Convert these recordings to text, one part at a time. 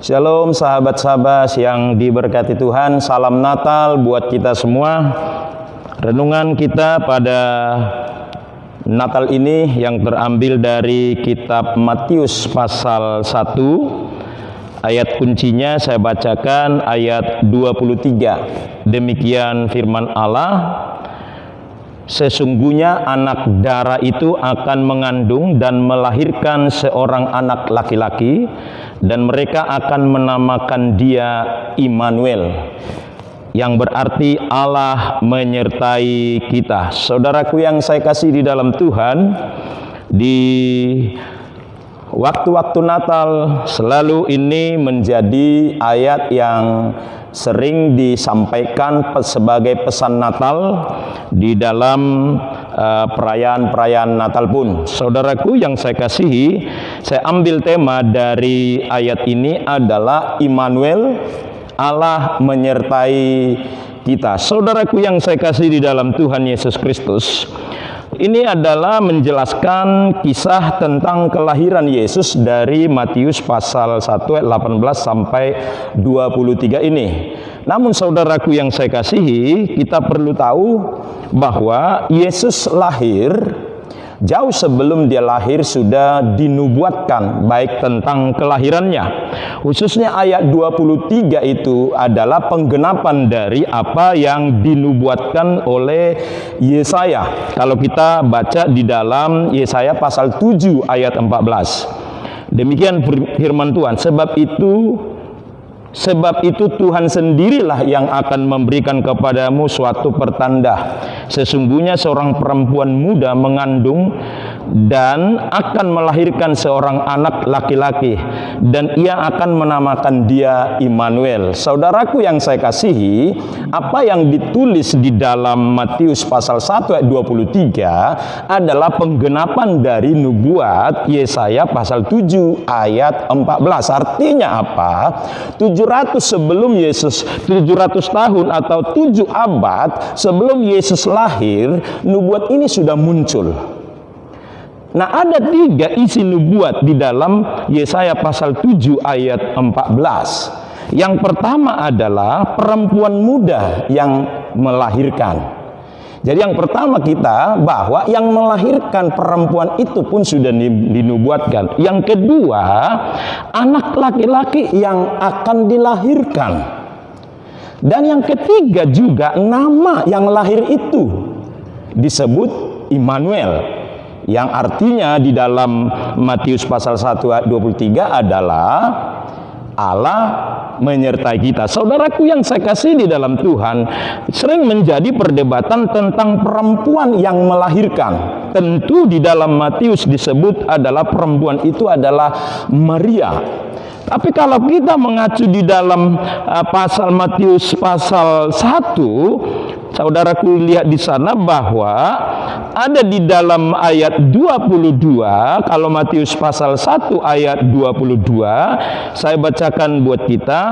Shalom sahabat-sahabat yang diberkati Tuhan. Salam Natal buat kita semua. Renungan kita pada Natal ini yang terambil dari kitab Matius pasal 1. Ayat kuncinya saya bacakan ayat 23. Demikian firman Allah. Sesungguhnya anak dara itu akan mengandung dan melahirkan seorang anak laki-laki, dan mereka akan menamakan dia Immanuel, yang berarti Allah menyertai kita. Saudaraku yang saya kasih di dalam Tuhan, di waktu-waktu Natal selalu ini menjadi ayat yang sering disampaikan sebagai pesan Natal di dalam perayaan-perayaan Natal pun. Saudaraku yang saya kasihi, saya ambil tema dari ayat ini adalah Immanuel, Allah menyertai kita. Saudaraku yang saya kasih di dalam Tuhan Yesus Kristus, ini adalah menjelaskan kisah tentang kelahiran Yesus dari Matius pasal 1 ayat 18 sampai 23 ini. Namun saudaraku yang saya kasihi, kita perlu tahu bahwa Yesus lahir jauh sebelum dia lahir sudah dinubuatkan baik tentang kelahirannya. Khususnya ayat 23 itu adalah penggenapan dari apa yang dinubuatkan oleh Yesaya. Kalau kita baca di dalam Yesaya pasal 7 ayat 14. Demikian firman Tuhan, sebab itu Tuhan sendirilah yang akan memberikan kepadamu suatu pertanda. Sesungguhnya seorang perempuan muda mengandung dan akan melahirkan seorang anak laki-laki, dan ia akan menamakan dia Immanuel. Saudaraku yang saya kasihi, apa yang ditulis di dalam Matius pasal 1 ayat 23 adalah penggenapan dari nubuat Yesaya pasal 7 ayat 14. Artinya apa? 700 sebelum Yesus, 700 tahun atau 7 abad sebelum Yesus lahir, nubuat ini sudah muncul. Nah, ada 3 isi nubuat di dalam Yesaya pasal 7 ayat 14. Yang pertama adalah perempuan muda yang melahirkan. Jadi yang pertama kita bahwa yang melahirkan perempuan itu pun sudah dinubuatkan. Yang kedua, anak laki-laki yang akan dilahirkan. Dan yang ketiga juga nama yang lahir itu disebut Immanuel, yang artinya di dalam Matius pasal 1 ayat 23 adalah Allah menyertai kita. Saudaraku yang saya kasih di dalam Tuhan, sering menjadi perdebatan tentang perempuan yang melahirkan. Tentu di dalam Matius disebut adalah perempuan itu adalah Maria. Tapi kalau kita mengacu di dalam pasal Matius pasal 1, saudaraku lihat di sana bahwa ada di dalam ayat 22, kalau Matius pasal 1 ayat 22, saya bacakan buat kita.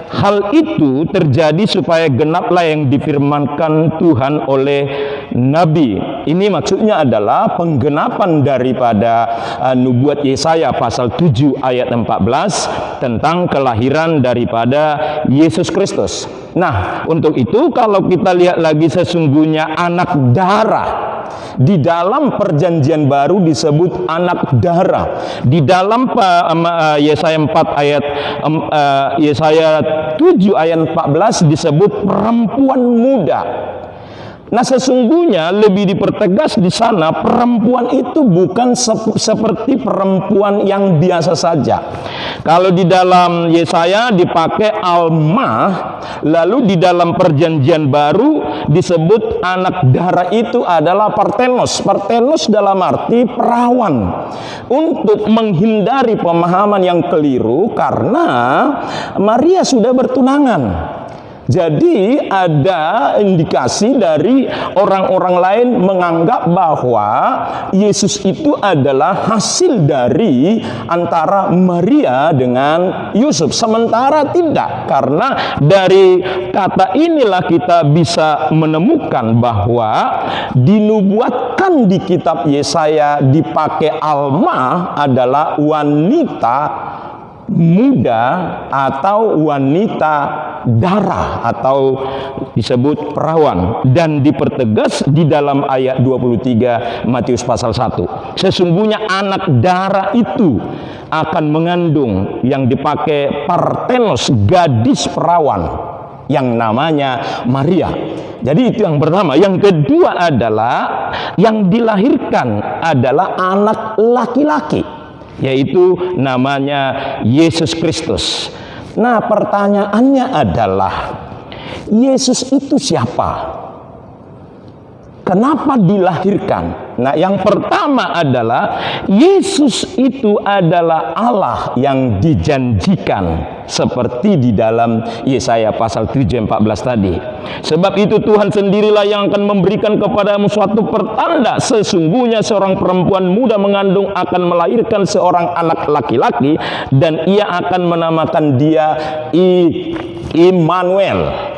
Hal itu terjadi supaya genaplah yang difirmankan Tuhan oleh Nabi. Ini maksudnya adalah penggenapan daripada nubuat Yesaya pasal 7 ayat 14 tentang kelahiran daripada Yesus Kristus. Nah, untuk itu kalau kita lihat lagi, sesungguhnya anak darah di dalam perjanjian baru disebut anak darah. Di dalam Yesaya 4 ayat Yesaya 7 ayat 14 disebut perempuan muda. Nah, sesungguhnya lebih dipertegas di sana, perempuan itu bukan seperti perempuan yang biasa saja. Kalau di dalam Yesaya dipakai almah, lalu di dalam perjanjian baru disebut anak darah itu adalah partenos. Partenos dalam arti perawan, untuk menghindari pemahaman yang keliru karena Maria sudah bertunangan. Jadi ada indikasi dari orang-orang lain menganggap bahwa Yesus itu adalah hasil dari antara Maria dengan Yusuf. Sementara tidak, karena dari kata inilah kita bisa menemukan bahwa dinubuatkan di kitab Yesaya dipakai alma adalah wanita muda atau wanita darah atau disebut perawan, dan dipertegas di dalam ayat 23 Matius pasal 1. Sesungguhnya anak darah itu akan mengandung, yang dipakai partenos, gadis perawan yang namanya Maria. Jadi itu yang pertama. Yang kedua adalah yang dilahirkan adalah anak laki-laki, yaitu namanya Yesus Kristus. Nah, pertanyaannya adalah, Yesus itu siapa? Kenapa dilahirkan? Nah, yang pertama adalah Yesus itu adalah Allah yang dijanjikan, seperti di dalam Yesaya pasal 7:14 tadi. Sebab itu Tuhan sendirilah yang akan memberikan kepadamu suatu pertanda, sesungguhnya seorang perempuan muda mengandung akan melahirkan seorang anak laki-laki, dan ia akan menamakan dia Immanuel.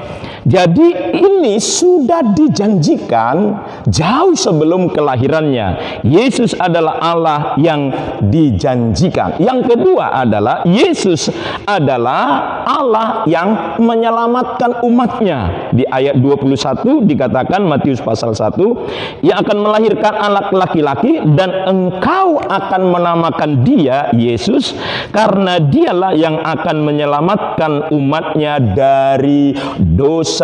Jadi ini sudah dijanjikan jauh sebelum kelahirannya. Yesus adalah Allah yang dijanjikan. Yang kedua adalah Yesus adalah Allah yang menyelamatkan umatnya. Di ayat 21 dikatakan, Matius pasal 1, ia akan melahirkan anak laki-laki, dan engkau akan menamakan dia Yesus, karena dialah yang akan menyelamatkan umatnya dari dosa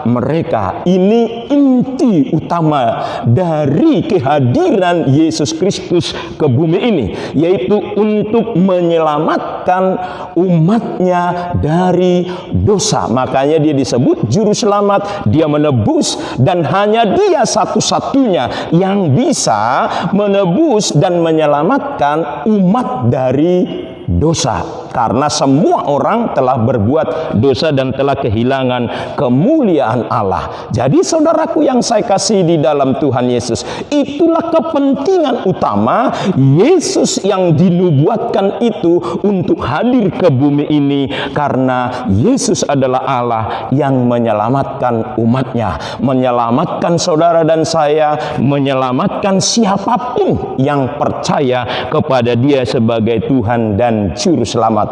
mereka. Ini inti utama dari kehadiran Yesus Kristus ke bumi ini, yaitu untuk menyelamatkan umatnya dari dosa. Makanya dia disebut juru selamat, dia menebus, dan hanya dia satu-satunya yang bisa menebus dan menyelamatkan umat dari dosa. Karena semua orang telah berbuat dosa dan telah kehilangan kemuliaan Allah. Jadi saudaraku yang saya kasih di dalam Tuhan Yesus, itulah kepentingan utama Yesus yang dinubuatkan itu untuk hadir ke bumi ini. Karena Yesus adalah Allah yang menyelamatkan umatnya, menyelamatkan saudara dan saya, menyelamatkan siapapun yang percaya kepada dia sebagai Tuhan dan Juru Selamatnya.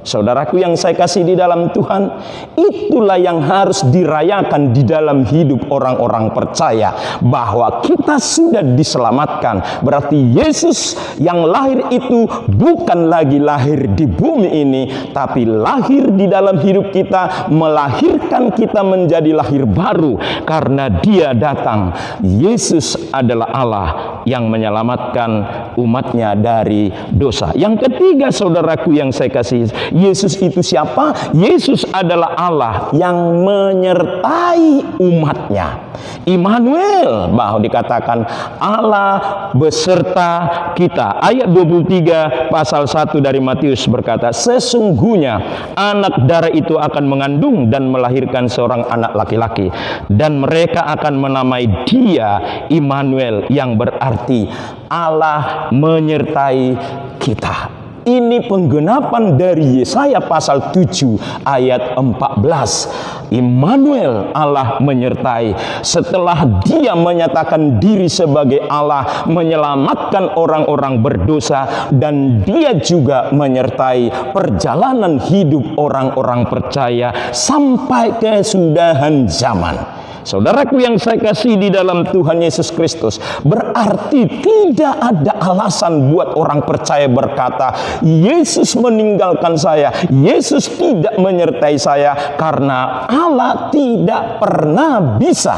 Saudaraku yang saya kasih di dalam Tuhan, itulah yang harus dirayakan di dalam hidup orang-orang percaya, bahwa kita sudah diselamatkan. Berarti Yesus yang lahir itu bukan lagi lahir di bumi ini, tapi lahir di dalam hidup kita, melahirkan kita menjadi lahir baru karena dia datang. Yesus adalah Allah yang menyelamatkan umatnya dari dosa. Yang ketiga saudaraku yang saya kasih, Yesus itu siapa? Yesus adalah Allah yang menyertai umatnya. Immanuel, bahwa dikatakan Allah beserta kita. Ayat 23 pasal 1 dari Matius berkata, sesungguhnya anak darah itu akan mengandung dan melahirkan seorang anak laki-laki, dan mereka akan menamai dia Immanuel, yang berarti Allah menyertai kita. Ini penggenapan dari Yesaya pasal 7 ayat 14. Immanuel, Allah menyertai. Setelah dia menyatakan diri sebagai Allah, menyelamatkan orang-orang berdosa, dan dia juga menyertai perjalanan hidup orang-orang percaya sampai kesudahan zaman. Saudaraku yang saya kasih di dalam Tuhan Yesus Kristus, berarti tidak ada alasan buat orang percaya berkata, Yesus meninggalkan saya, Yesus tidak menyertai saya, karena Allah tidak pernah bisa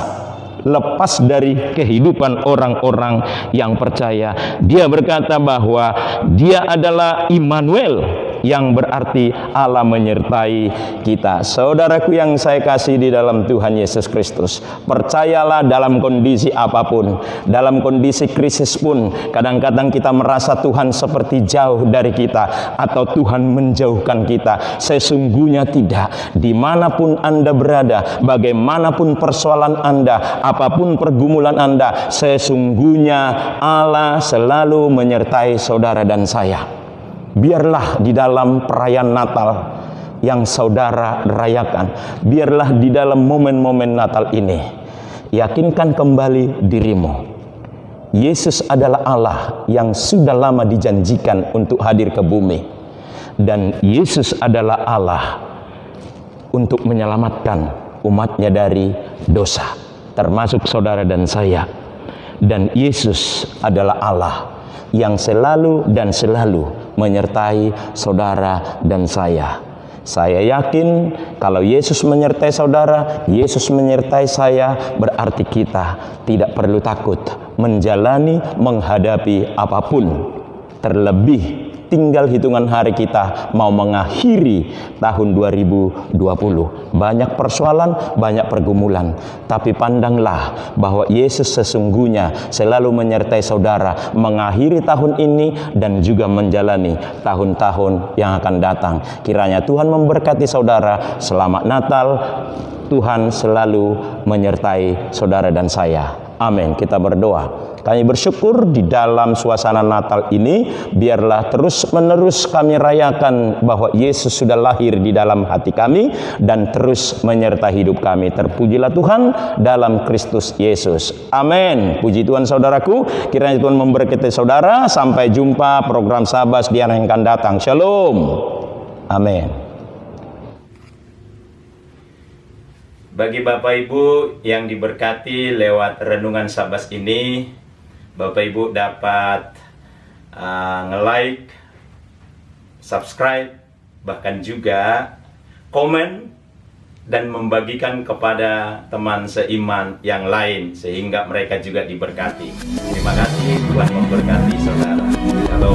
lepas dari kehidupan orang-orang yang percaya. Dia berkata bahwa dia adalah Immanuel, yang berarti Allah menyertai kita. Saudaraku yang saya kasih di dalam Tuhan Yesus Kristus, percayalah dalam kondisi apapun, dalam kondisi krisis pun, kadang-kadang kita merasa Tuhan seperti jauh dari kita, atau Tuhan menjauhkan kita. Sesungguhnya tidak. Dimanapun Anda berada, bagaimanapun persoalan Anda, apapun pergumulan Anda, sesungguhnya Allah selalu menyertai saudara dan saya. Biarlah di dalam perayaan Natal yang saudara rayakan, biarlah di dalam momen-momen Natal ini, yakinkan kembali dirimu, Yesus adalah Allah yang sudah lama dijanjikan untuk hadir ke bumi. dan Yesus adalah Allah untuk menyelamatkan umatnya dari dosa, termasuk saudara dan saya. Dan Yesus adalah Allah yang selalu dan selalu menyertai saudara dan saya. Saya yakin kalau Yesus menyertai saudara, Yesus menyertai saya, berarti kita tidak perlu takut menjalani, menghadapi apapun. Terlebih tinggal hitungan hari kita mau mengakhiri tahun 2020. Banyak persoalan, banyak pergumulan. Tapi pandanglah bahwa Yesus sesungguhnya selalu menyertai saudara mengakhiri tahun ini dan juga menjalani tahun-tahun yang akan datang. Kiranya Tuhan memberkati saudara. Selamat Natal. Tuhan selalu menyertai saudara dan saya. Amin. Kita berdoa. Kami bersyukur di dalam suasana Natal ini, biarlah terus-menerus kami rayakan bahwa Yesus sudah lahir di dalam hati kami dan terus menyertai hidup kami. Terpujilah Tuhan dalam Kristus Yesus. Amin. Puji Tuhan saudaraku, kiranya Tuhan memberkati saudara. Sampai jumpa program Sabas di yang akan datang. Shalom. Amin. Bagi Bapak Ibu yang diberkati lewat renungan Sabas ini, Bapak Ibu dapat nge-like, subscribe, bahkan juga komen dan membagikan kepada teman seiman yang lain sehingga mereka juga diberkati. Terima kasih, Tuhan memberkati saudara. Shalom.